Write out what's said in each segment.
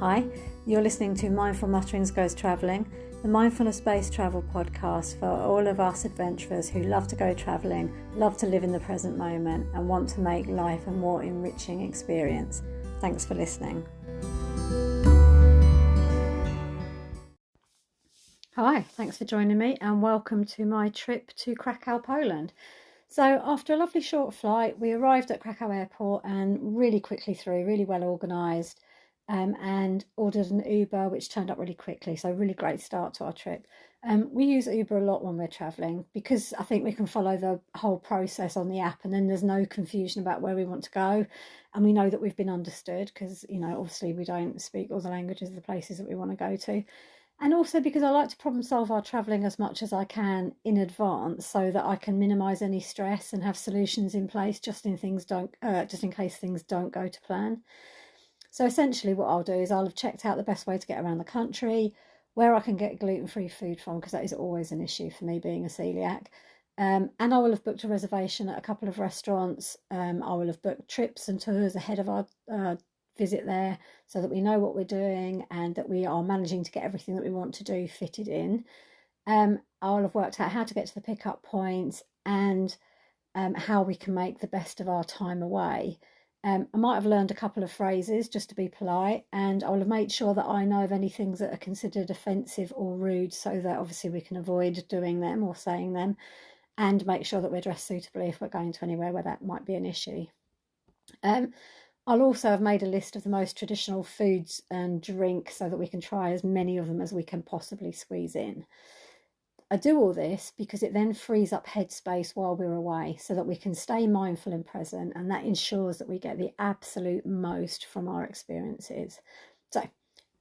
Hi, you're listening to Mindful Mutterings Goes Travelling, the mindfulness-based travel podcast for all of us adventurers who love to go travelling, love to live in the present moment and want to make life a more enriching experience. Thanks for listening. Hi, thanks for joining me and welcome to my trip to Krakow, Poland. So after a lovely short flight, we arrived at Krakow airport and really quickly through, really well organised, and ordered an Uber, which turned up really quickly. So really great start to our trip. We use Uber a lot when we're travelling because I think we can follow the whole process on the app and then there's no confusion about where we want to go. And we know that we've been understood because, you know, obviously we don't speak all the languages of the places that we want to go to. And also because I like to problem solve our travelling as much as I can in advance so that I can minimise any stress and have solutions in place just in case things don't go to plan. So essentially what I'll do is I'll have checked out the best way to get around the country, where I can get gluten-free food from, because that is always an issue for me being a celiac. And I will have booked a reservation at a couple of restaurants. I will have booked trips and tours ahead of our visit there so that we know what we're doing and that we are managing to get everything that we want to do fitted in. I'll have worked out how to get to the pickup points and how we can make the best of our time away. I might have learned a couple of phrases just to be polite, and I will have made sure that I know of any things that are considered offensive or rude so that obviously we can avoid doing them or saying them, and make sure that we're dressed suitably if we're going to anywhere where that might be an issue. I'll also have made a list of the most traditional foods and drinks so that we can try as many of them as we can possibly squeeze in. I do all this because it then frees up headspace while we're away so that we can stay mindful and present, and that ensures that we get the absolute most from our experiences. So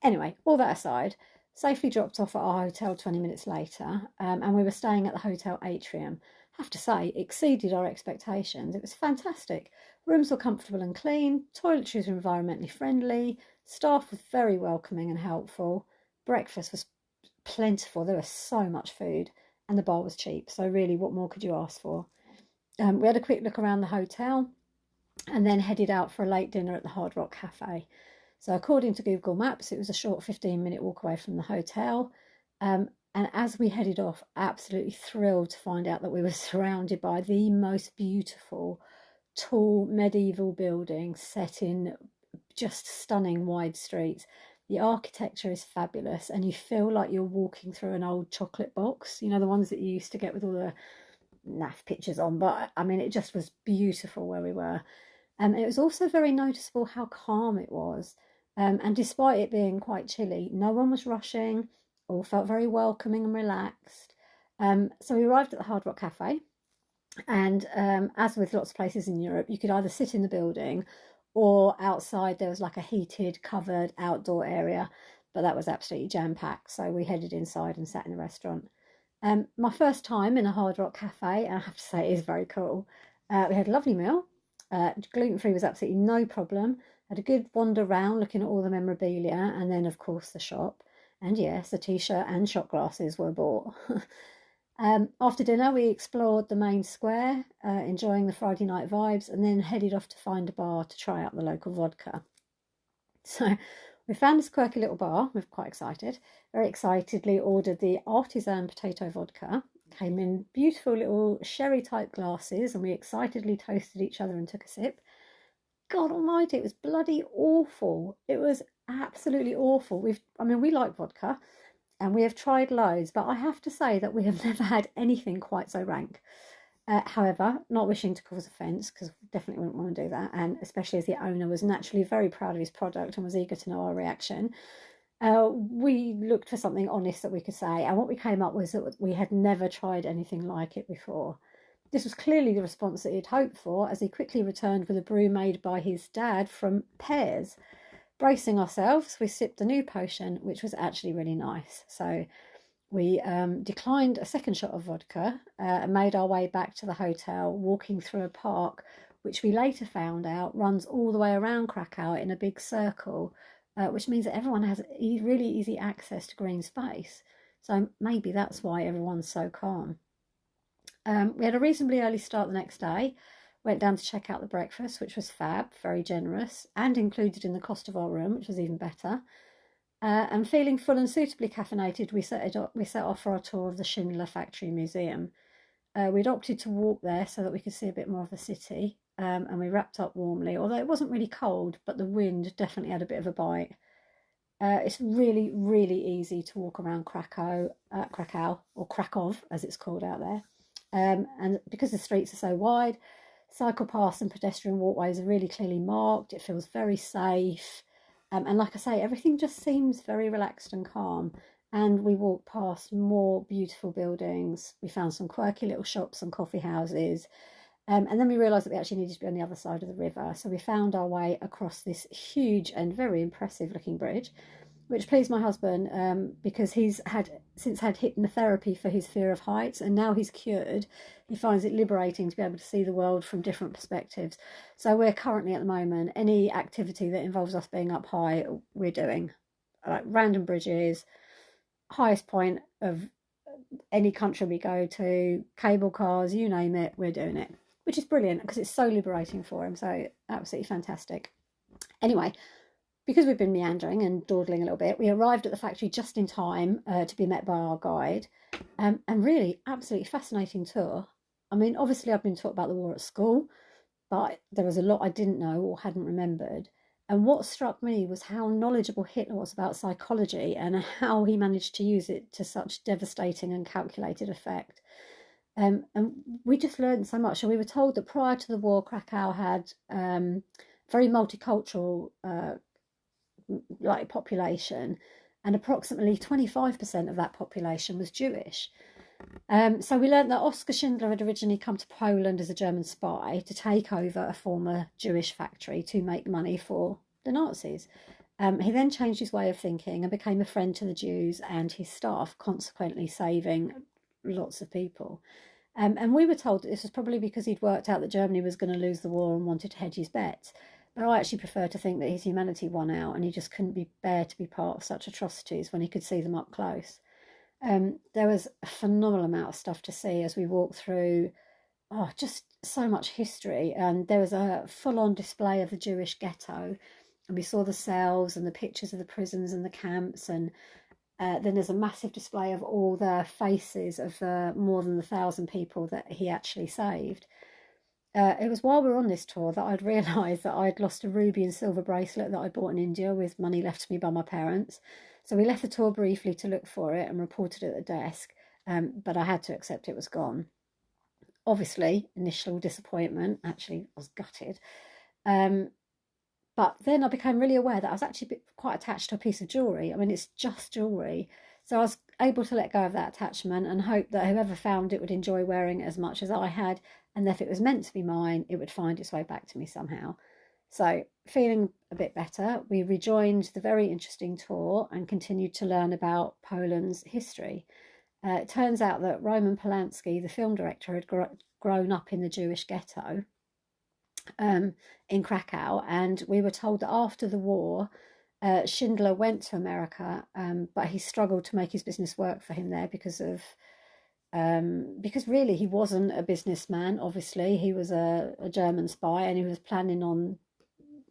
anyway, all that aside, safely dropped off at our hotel 20 minutes later, and we were staying at the hotel atrium. I have to say, exceeded our expectations. It was fantastic. Rooms were comfortable and clean, toiletries were environmentally friendly, staff was very welcoming and helpful, breakfast was plentiful, there was so much food, and the bar was cheap, so really what more could you ask for? We had a quick look around the hotel and then headed out for a late dinner at the Hard Rock Cafe. So according to Google Maps, it was a short 15-minute walk away from the hotel, and as we headed off, absolutely thrilled to find out that we were surrounded by the most beautiful tall medieval buildings set in just stunning wide streets. The architecture is fabulous and you feel like you're walking through an old chocolate box, you know, the ones that you used to get with all the naff pictures on, but I mean, it just was beautiful where we were. And it was also very noticeable how calm it was. And despite it being quite chilly, no one was rushing, all felt very welcoming and relaxed. So we arrived at the Hard Rock Cafe, and as with lots of places in Europe, you could either sit in the building or outside there was like a heated, covered outdoor area, but that was absolutely jam-packed. So we headed inside and sat in the restaurant. My first time in a Hard Rock Cafe, and I have to say it is very cool. We had a lovely meal. Gluten-free was absolutely no problem. Had a good wander round looking at all the memorabilia and then, of course, the shop. And yes, a t-shirt and shot glasses were bought. After dinner, we explored the main square, enjoying the Friday night vibes, and then headed off to find a bar to try out the local vodka. So we found this quirky little bar. We're quite excited. Very excitedly ordered the artisan potato vodka. Came in beautiful little sherry-type glasses, and we excitedly toasted each other and took a sip. God almighty, it was bloody awful. It was absolutely awful. We like vodka. And we have tried loads, but I have to say that we have never had anything quite so rank. However, not wishing to cause offence, because we definitely wouldn't want to do that, and especially as the owner was naturally very proud of his product and was eager to know our reaction, we looked for something honest that we could say, and what we came up with was that we had never tried anything like it before. This was clearly the response that he'd hoped for, as he quickly returned with a brew made by his dad from pears. Bracing ourselves, we sipped the new potion, which was actually really nice. So we declined a second shot of vodka and made our way back to the hotel, walking through a park, which we later found out runs all the way around Krakow in a big circle, which means that everyone has really easy access to green space. So maybe that's why everyone's so calm. We had a reasonably early start the next day. Went down to check out the breakfast, which was fab, very generous, and included in the cost of our room, which was even better. And feeling full and suitably caffeinated, we set off for our tour of the Schindler Factory Museum. We'd opted to walk there so that we could see a bit more of the city, and we wrapped up warmly, although it wasn't really cold, but the wind definitely had a bit of a bite. It's really, really easy to walk around Krakow, or Krakow as it's called out there. And because the streets are so wide, cycle paths and pedestrian walkways are really clearly marked. It feels very safe. And like I say, everything just seems very relaxed and calm. And we walked past more beautiful buildings. We found some quirky little shops and coffee houses. And then we realised that we actually needed to be on the other side of the river. So we found our way across this huge and very impressive looking bridge, which pleased my husband, because he's since had hypnotherapy for his fear of heights, and now he's cured. He finds it liberating to be able to see the world from different perspectives. So we're currently at the moment, any activity that involves us being up high, we're doing. Like random bridges, highest point of any country we go to, cable cars, you name it, we're doing it, which is brilliant because it's so liberating for him. So absolutely fantastic. Anyway, because we've been meandering and dawdling a little bit, we arrived at the factory just in time to be met by our guide. And really, absolutely fascinating tour. I mean, obviously, I've been taught about the war at school, but there was a lot I didn't know or hadn't remembered. And what struck me was how knowledgeable Hitler was about psychology and how he managed to use it to such devastating and calculated effect. And we just learned so much. And we were told that prior to the war, Krakow had very multicultural population, and approximately 25% of that population was Jewish. So we learned that Oskar Schindler had originally come to Poland as a German spy to take over a former Jewish factory to make money for the Nazis. He then changed his way of thinking and became a friend to the Jews and his staff, consequently saving lots of people. And we were told that this was probably because he'd worked out that Germany was going to lose the war and wanted to hedge his bets. But I actually prefer to think that his humanity won out and he just couldn't bear to be part of such atrocities when he could see them up close. There was a phenomenal amount of stuff to see as we walked through, just so much history. And there was a full-on display of the Jewish ghetto, and we saw the cells and the pictures of the prisons and the camps. And then there's a massive display of all the faces of the more than 1,000 people that he actually saved. It was while we were on this tour that I'd realised that I'd lost a ruby and silver bracelet that I bought in India with money left to me by my parents. So we left the tour briefly to look for it and reported it at the desk, but I had to accept it was gone. Obviously, initial disappointment, actually I was gutted. But then I became really aware that I was actually quite attached to a piece of jewellery. I mean, it's just jewellery. So I was able to let go of that attachment and hope that whoever found it would enjoy wearing it as much as I had, and that if it was meant to be mine, it would find its way back to me somehow. So, feeling a bit better, we rejoined the very interesting tour and continued to learn about Poland's history. It turns out that Roman Polanski, the film director, had grown up in the Jewish ghetto in Krakow, and we were told that after the war, Schindler went to America, but he struggled to make his business work for him there because really he wasn't a businessman. Obviously, he was a German spy, and he was planning on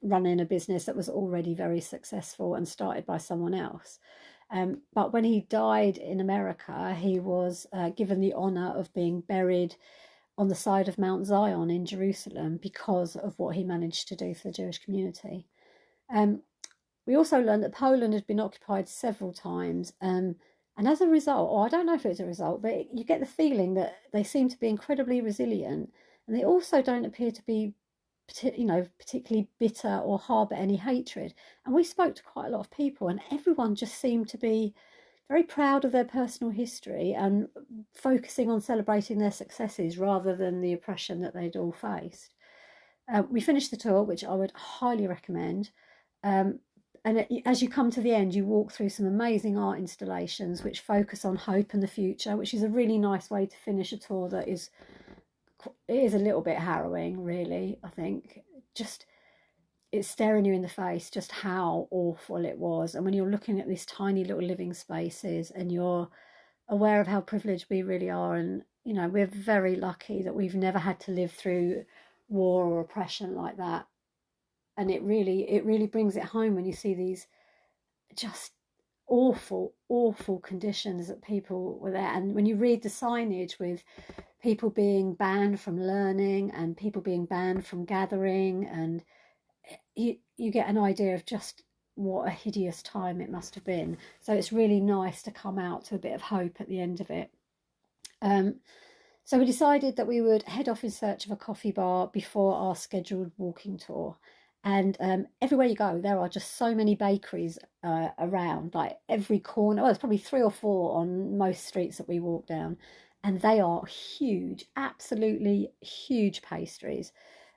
running a business that was already very successful and started by someone else. But when he died in America, he was given the honour of being buried on the side of Mount Zion in Jerusalem because of what he managed to do for the Jewish community. We also learned that Poland had been occupied several times, and as a result, or I don't know if it's a result, but you get the feeling that they seem to be incredibly resilient, and they also don't appear to be particularly bitter or harbour any hatred. And we spoke to quite a lot of people, and everyone just seemed to be very proud of their personal history and focusing on celebrating their successes rather than the oppression that they'd all faced. We finished the tour, which I would highly recommend. And as you come to the end, you walk through some amazing art installations which focus on hope and the future, which is a really nice way to finish a tour that is a little bit harrowing, really. I think just it's staring you in the face just how awful it was. And when you're looking at these tiny little living spaces and you're aware of how privileged we really are, and we're very lucky that we've never had to live through war or oppression like that. And it really brings it home when you see these just awful conditions that people were there. And when you read the signage with people being banned from learning and people being banned from gathering, and you get an idea of just what a hideous time it must have been. So it's really nice to come out to a bit of hope at the end of it. So we decided that we would head off in search of a coffee bar before our scheduled walking tour. And everywhere you go, there are just so many bakeries around, like every corner. Well, there's probably 3 or 4 on most streets that we walk down. And they are huge, absolutely huge pastries.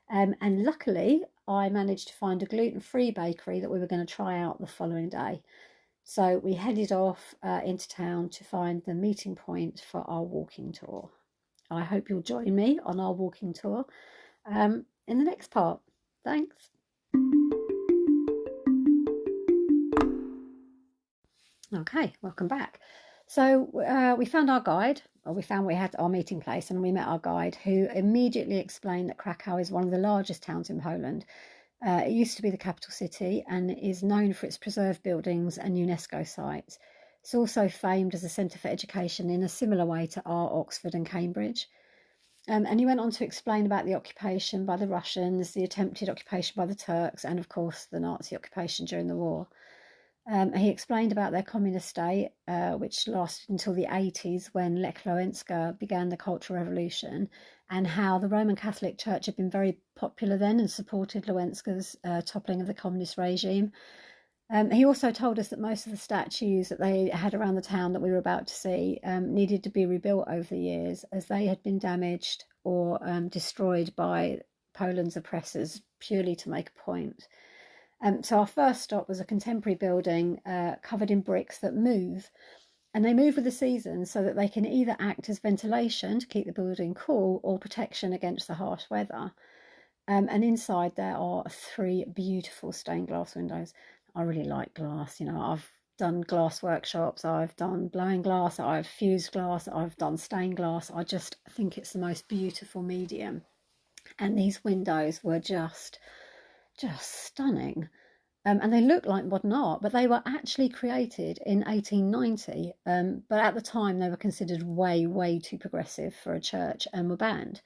And luckily, I managed to find a gluten-free bakery that we were going to try out the following day. So we headed off into town to find the meeting point for our walking tour. I hope you'll join me on our walking tour in the next part. Thanks. Okay, welcome back. So we found our guide, or we had our meeting place, and we met our guide, who immediately explained that Krakow is one of the largest towns in Poland. It used to be the capital city and is known for its preserved buildings and UNESCO sites. It's also famed as a centre for education in a similar way to our Oxford and Cambridge. And he went on to explain about the occupation by the Russians, the attempted occupation by the Turks, and of course the Nazi occupation during the war. He explained about their communist state, which lasted until the 80s when Lech Wałęsa began the Cultural Revolution, and how the Roman Catholic Church had been very popular then and supported Wałęsa's toppling of the communist regime. He also told us that most of the statues that they had around the town that we were about to see needed to be rebuilt over the years, as they had been damaged or destroyed by Poland's oppressors purely to make a point. So our first stop was a contemporary building covered in bricks that move. And they move with the seasons so that they can either act as ventilation to keep the building cool or protection against the harsh weather. And inside there are 3 beautiful stained glass windows. I really like glass. You know, I've done glass workshops, I've done blowing glass, I've fused glass, I've done stained glass. I just think it's the most beautiful medium. And these windows were just stunning. And they look like modern art, but they were actually created in 1890. But at the time, they were considered way too progressive for a church and were banned.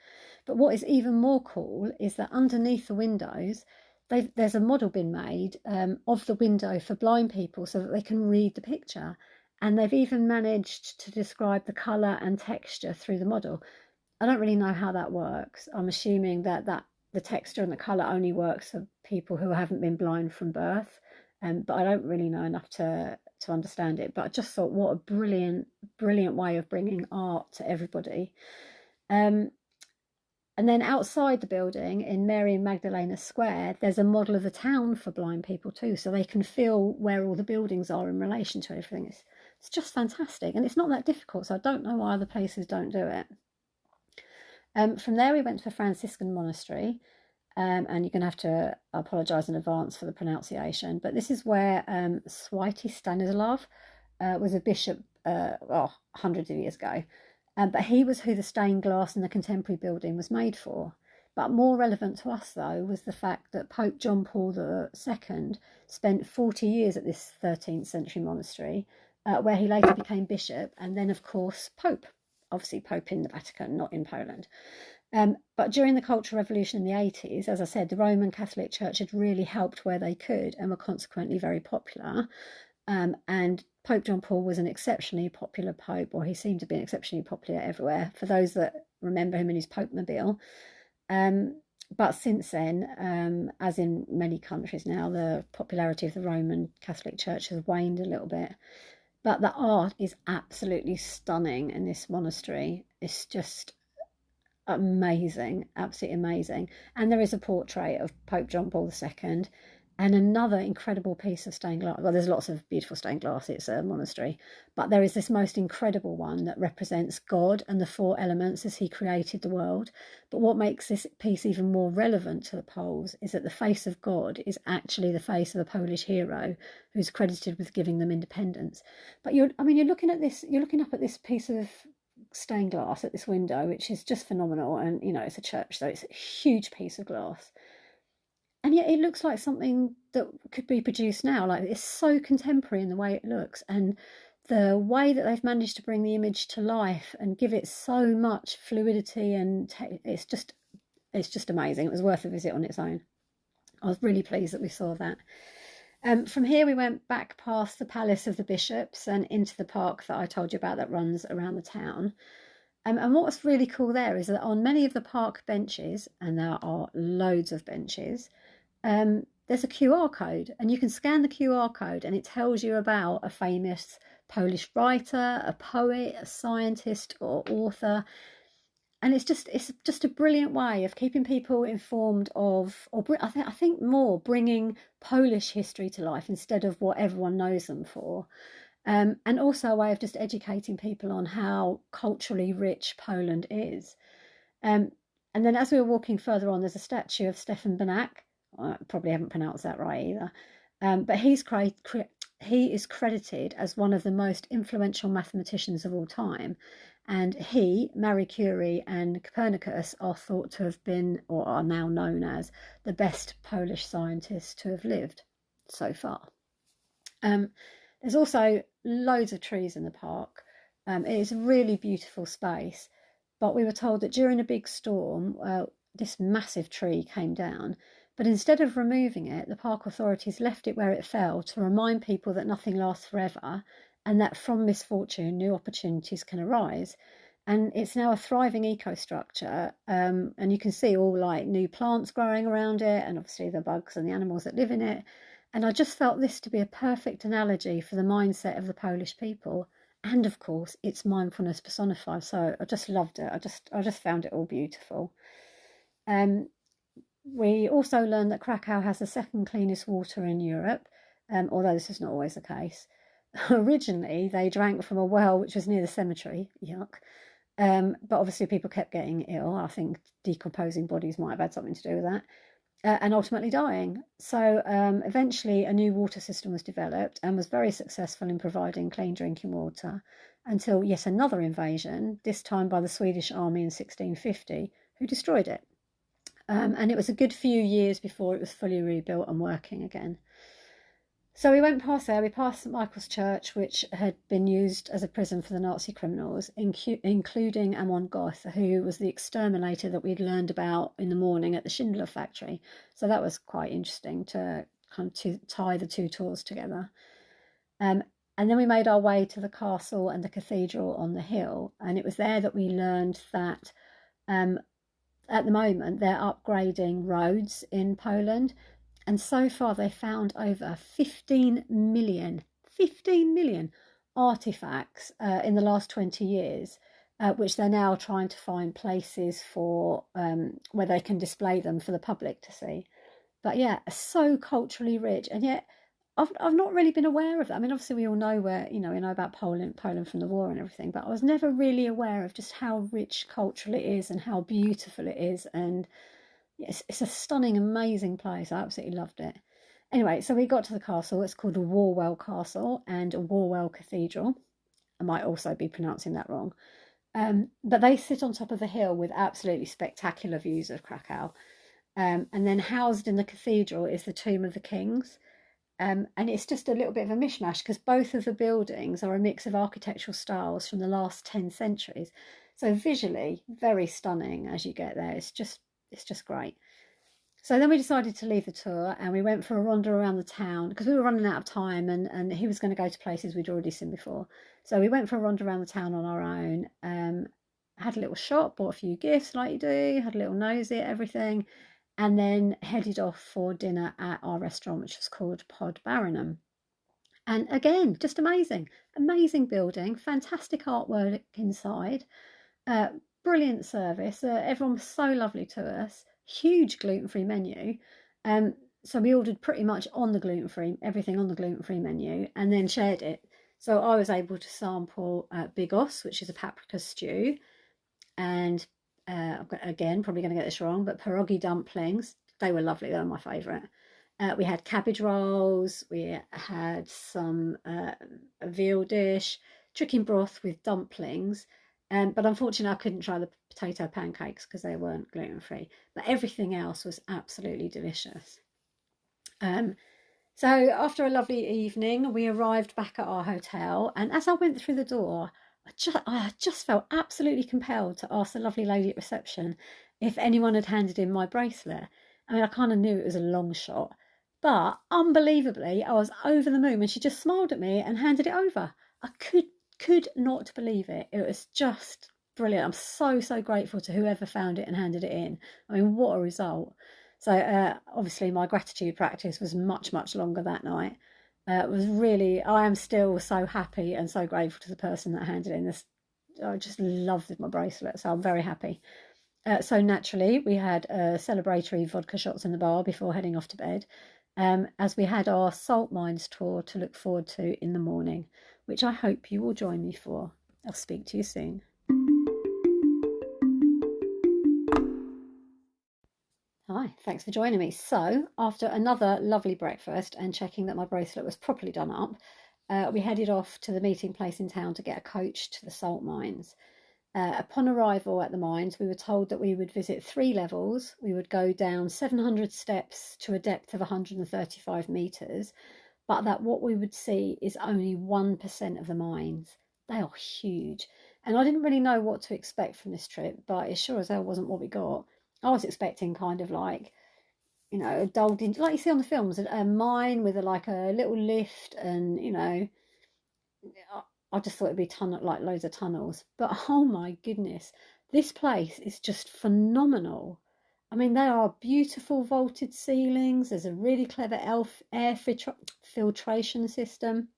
But what is even more cool is that underneath the windows, there's a model been made of the window for blind people so that they can read the picture. And they've even managed to describe the colour and texture through the model. I don't really know how that works. I'm assuming that the texture and the colour only works for people who haven't been blind from birth. But I don't really know enough to understand it. But I just thought, what a brilliant way of bringing art to everybody. And then outside the building in Mary Magdalena Square, there's a model of the town for blind people too, so they can feel where all the buildings are in relation to everything. It's just fantastic, and it's not that difficult, so I don't know why other places don't do it. From there we went to the Franciscan monastery, and you're going to have to apologise in advance for the pronunciation, but this is where Święty Stanislaw was a bishop hundreds of years ago. But he was who the stained glass in the contemporary building was made for. But more relevant to us, though, was the fact that Pope John Paul II spent 40 years at this 13th century monastery, where he later became bishop and then, of course, Pope. Obviously, Pope in the Vatican, not in Poland. But during the Cultural Revolution in the 80s, as I said, the Roman Catholic Church had really helped where they could and were consequently very popular. And Pope John Paul was an exceptionally popular pope, or he seemed to be exceptionally popular everywhere, for those that remember him in his Pope-mobile. But since then, as in many countries now, the popularity of the Roman Catholic Church has waned a little bit. But the art is absolutely stunning in this monastery. It's just amazing, absolutely amazing. And there is a portrait of Pope John Paul II. And another incredible piece of stained glass. Well, there's lots of beautiful stained glass. It's a monastery. But there is this most incredible one that represents God and the 4 elements as he created the world. But what makes this piece even more relevant to the Poles is that the face of God is actually the face of a Polish hero who's credited with giving them independence. But you're looking up at this piece of stained glass at this window, which is just phenomenal. And, you know, it's a church, so it's a huge piece of glass. and yet it looks like something that could be produced now. Like, it's so contemporary in the way it looks, and the way that they've managed to bring the image to life and give it so much fluidity, and it's just amazing. It was worth a visit on its own. I was really pleased that we saw that. From here, we went back past the Palace of the Bishops and into the park that I told you about that runs around the town. And what's really cool there is that on many of the park benches, and there are loads of benches, there's a QR code, and you can scan the QR code and it tells you about a famous Polish writer, a poet, a scientist, or author. And it's just a brilliant way of keeping people informed of, or I think more bringing Polish history to life instead of what everyone knows them for. And also a way of just educating people on how culturally rich Poland is. And then as we were walking further on, there's a statue of Stefan Banach. I probably haven't pronounced that right either. But he is credited as one of the most influential mathematicians of all time. And he, Marie Curie, and Copernicus are thought to have been, or are now known as, the best Polish scientists to have lived so far. There's also loads of trees in the park. It is a really beautiful space. But we were told that during a big storm, this massive tree came down. But instead of removing it, the park authorities left it where it fell to remind people that nothing lasts forever, and that from misfortune, new opportunities can arise. And it's now a thriving ecostructure, and you can see all like new plants growing around it, and obviously the bugs and the animals that live in it. And I just felt this to be a perfect analogy for the mindset of the Polish people, and of course it's mindfulness personified. So I just loved it. I just found it all beautiful. We also learned that Krakow has the second cleanest water in Europe, although this is not always the case. Originally, they drank from a well which was near the cemetery. Yuck. But obviously people kept getting ill. I think decomposing bodies might have had something to do with that. And ultimately dying. So eventually a new water system was developed and was very successful in providing clean drinking water until yet another invasion, this time by the Swedish army in 1650, who destroyed it. And it was a good few years before it was fully rebuilt and working again. So we went past there, we passed St Michael's Church, which had been used as a prison for the Nazi criminals, including Amon Goth, who was the exterminator that we'd learned about in the morning at the Schindler factory. So that was quite interesting to kind of tie the two tours together. And then we made our way to the castle and the cathedral on the hill, and it was there that we learned that at the moment they're upgrading roads in Poland. And so far, they found over 15 million artifacts in the last 20 years, which they're now trying to find places for where they can display them for the public to see. But yeah, so culturally rich, and yet I've not really been aware of that. I mean, obviously we all know we know about Poland from the war and everything, but I was never really aware of just how rich culture it is and how beautiful it is. And it's a stunning, amazing place. I absolutely loved it. Anyway, so we got to the castle. It's called a Warwell Castle and a Warwell Cathedral. I might also be pronouncing that wrong. But they sit on top of the hill with absolutely spectacular views of Krakow. And then housed in the cathedral is the Tomb of the Kings. And it's just a little bit of a mishmash because both of the buildings are a mix of architectural styles from the last 10 centuries. So visually, very stunning as you get there. It's just great. So then we decided to leave the tour and we went for a wander around the town because we were running out of time, and he was going to go to places we'd already seen before. So we went for a wander around the town on our own, had a little shop, bought a few gifts like you do, had a little nosy at everything, and then headed off for dinner at our restaurant, which was called Pod Baranum. And again, just amazing building, fantastic artwork inside, brilliant service. Everyone was so lovely to us. Huge gluten-free menu. So we ordered pretty much everything on the gluten-free menu, and then shared it. So I was able to sample bigos, which is a paprika stew, and again, probably going to get this wrong, but pierogi dumplings. They were lovely. They were my favourite. We had cabbage rolls. We had some a veal dish, chicken broth with dumplings. But unfortunately, I couldn't try the potato pancakes because they weren't gluten-free. But everything else was absolutely delicious. Um, so after a lovely evening, we arrived back at our hotel, and as I went through the door, I just felt absolutely compelled to ask the lovely lady at reception if anyone had handed in my bracelet. I mean, I kind of knew it was a long shot, but unbelievably, I was over the moon when she just smiled at me and handed it over. I could not believe it. It was just brilliant. I'm so grateful to whoever found it and handed it in. I mean, what a result. So obviously my gratitude practice was much longer that night. It was really, I am still so happy and so grateful to the person that handed in this. I just loved my bracelet, so I'm very happy. So naturally, we had celebratory vodka shots in the bar before heading off to bed, as we had our salt mines tour to look forward to in the morning, which I hope you will join me for. I'll speak to you soon. Hi, thanks for joining me. So, after another lovely breakfast and checking that my bracelet was properly done up, we headed off to the meeting place in town to get a coach to the salt mines. Upon arrival at the mines, we were told that we would visit 3 levels. We would go down 700 steps to a depth of 135 metres, but that what we would see is only 1% of the mines. They are huge. And I didn't really know what to expect from this trip, but it sure as hell wasn't what we got. I was expecting kind of like, a dull, like you see on the films, a mine with like a little lift, and I just thought it'd be like loads of tunnels. But oh my goodness, this place is just phenomenal. I mean, there are beautiful vaulted ceilings. There's a really clever air filtration system.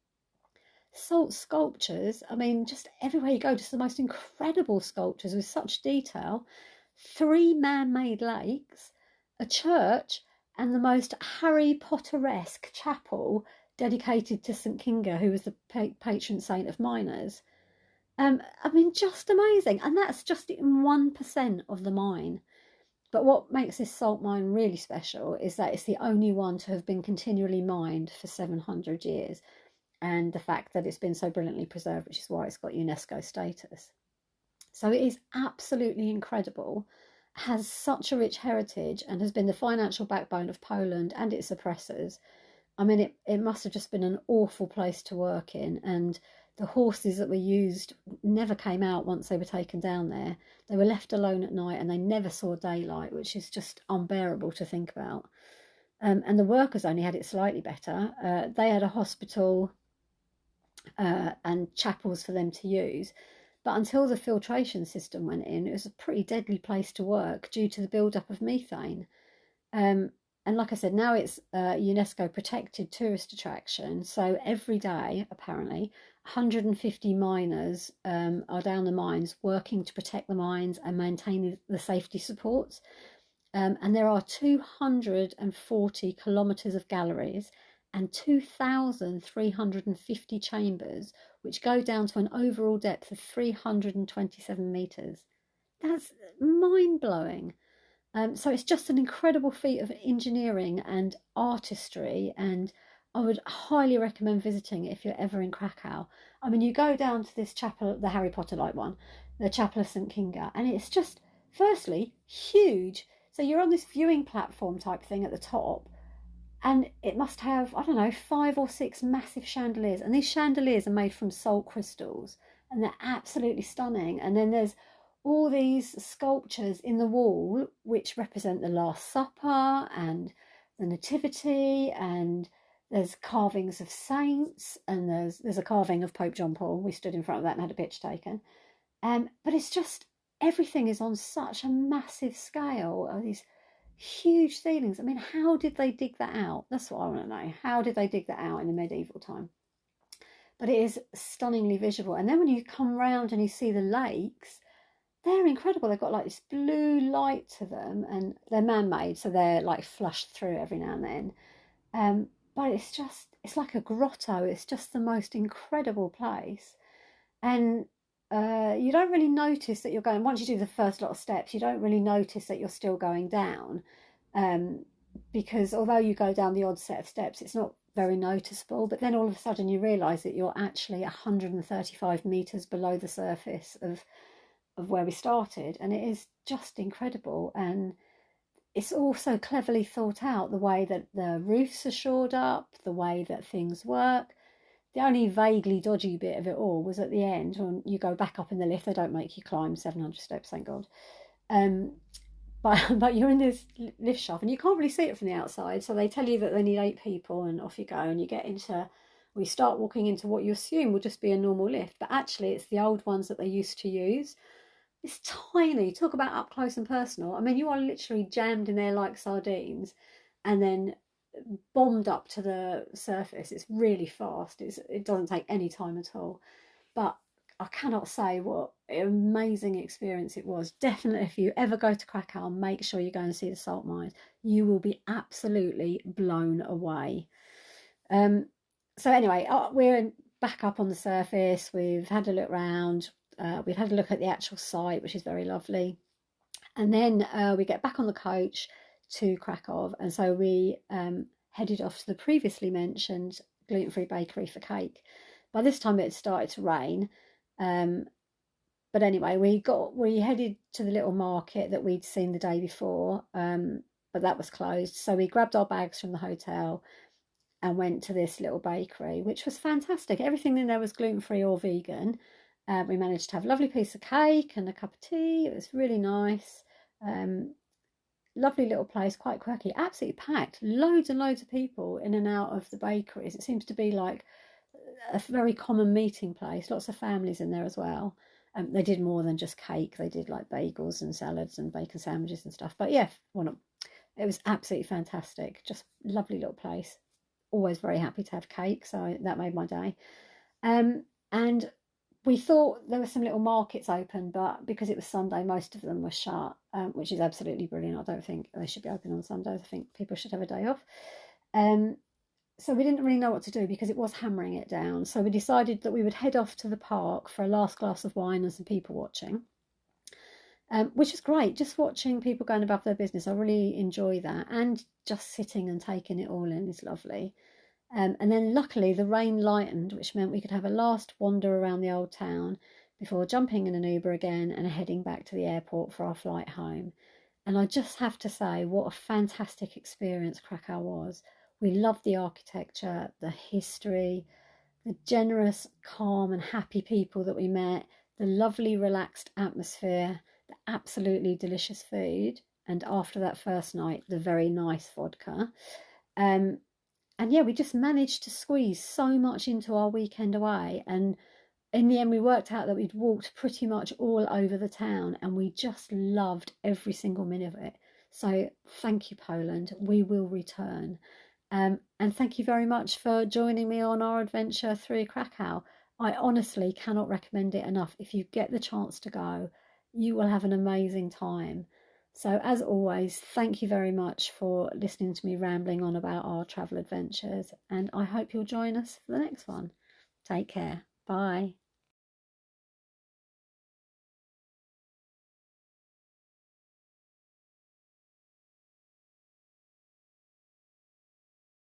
Salt sculptures. I mean, just everywhere you go, just the most incredible sculptures with such detail. 3 man-made lakes, a church, and the most Harry Potter-esque chapel dedicated to St Kinga, who was the patron saint of miners. I mean, just amazing. And that's just in 1% of the mine. But what makes this salt mine really special is that it's the only one to have been continually mined for 700 years. And the fact that it's been so brilliantly preserved, which is why it's got UNESCO status. So it is absolutely incredible, has such a rich heritage, and has been the financial backbone of Poland and its oppressors. I mean, it must have just been an awful place to work in, and the horses that were used never came out once they were taken down there. They were left alone at night and they never saw daylight, which is just unbearable to think about. And the workers only had it slightly better. They had a hospital and chapels for them to use. But until the filtration system went in, it was a pretty deadly place to work due to the build-up of methane. And like I said, now it's a UNESCO protected tourist attraction. So every day, apparently, 150 miners are down the mines working to protect the mines and maintain the safety supports. And there are 240 kilometres of galleries and 2,350 chambers, which go down to an overall depth of 327 metres. That's mind-blowing. So it's just an incredible feat of engineering and artistry, and I would highly recommend visiting it if you're ever in Krakow. I mean, you go down to this chapel, the Harry Potter-like one, the Chapel of St Kinga, and it's just, firstly, huge. So you're on this viewing platform type thing at the top, and it must have, I don't know, 5 or 6 massive chandeliers, and these chandeliers are made from salt crystals, and they're absolutely stunning. And then there's all these sculptures in the wall which represent the Last Supper and the Nativity, and there's carvings of saints, and there's a carving of Pope John Paul. We stood in front of that and had a picture taken. But it's just, everything is on such a massive scale. These huge ceilings. I mean, how did they dig that out? That's what I want to know. How did they dig that out in the medieval time? But it is stunningly visual. And then when you come round and you see the lakes, they're incredible. They've got like this blue light to them, and they're man-made, so they're like flushed through every now and then. But it's like a grotto. It's just the most incredible place. And you don't really notice that you're going, once you do the first lot of steps, you don't really notice that you're still going down, because although you go down the odd set of steps, it's not very noticeable. But then all of a sudden you realise that you're actually 135 metres below the surface of where we started, and it is just incredible. And it's also cleverly thought out, the way that the roofs are shored up, the way that things work. The only vaguely dodgy bit of it all was at the end when you go back up in the lift. They don't make you climb 700 steps, thank God. Um, but you're in this lift shaft and you can't really see it from the outside. So they tell you that they need 8 people, and off you go. And you get into, we start walking into what you assume will just be a normal lift, but actually it's the old ones that they used to use. It's tiny. Talk about up close and personal. I mean, you are literally jammed in there like sardines, and then bombed up to the surface. It's really fast. It doesn't take any time at all. But I cannot say what an amazing experience it was. Definitely, if you ever go to Krakow, make sure you go and see the salt mines. You will be absolutely blown away. So anyway, we're back up on the surface. We've had a look round. We've had a look at the actual site, which is very lovely. And then we get back on the coach to Krakow. And so we headed off to the previously mentioned gluten-free bakery for cake. By this time it had started to rain. But anyway, we headed to the little market that we'd seen the day before, but that was closed. So we grabbed our bags from the hotel and went to this little bakery, which was fantastic. Everything in there was gluten-free or vegan. We managed to have a lovely piece of cake and a cup of tea. It was really nice. Lovely little place, quite quirky, absolutely packed. Loads and loads of people in and out of the bakeries. It seems to be like a very common meeting place. Lots of families in there as well. They did more than just cake. They did like bagels and salads and bacon sandwiches and stuff. But yeah, it was absolutely fantastic. Just lovely little place. Always very happy to have cake, so that made my day. And we thought there were some little markets open, but because it was Sunday, most of them were shut, which is absolutely brilliant. I don't think they should be open on Sundays. I think people should have a day off. So we didn't really know what to do because it was hammering it down. So we decided that we would head off to the park for a last glass of wine and some people watching, which is great. Just watching people going about their business, I really enjoy that. And just sitting and taking it all in is lovely. And then luckily the rain lightened, which meant we could have a last wander around the old town before jumping in an Uber again and heading back to the airport for our flight home. And I just have to say, what a fantastic experience Krakow was. We loved the architecture, the history, the generous, calm and happy people that we met, the lovely relaxed atmosphere, the absolutely delicious food, and after that first night, the very nice vodka. And yeah, we just managed to squeeze so much into our weekend away. And in the end, we worked out that we'd walked pretty much all over the town and we just loved every single minute of it. So thank you, Poland. We will return. And thank you very much for joining me on our adventure through Krakow. I honestly cannot recommend it enough. If you get the chance to go, you will have an amazing time. So as always, thank you very much for listening to me rambling on about our travel adventures, and I hope you'll join us for the next one. Take care. Bye.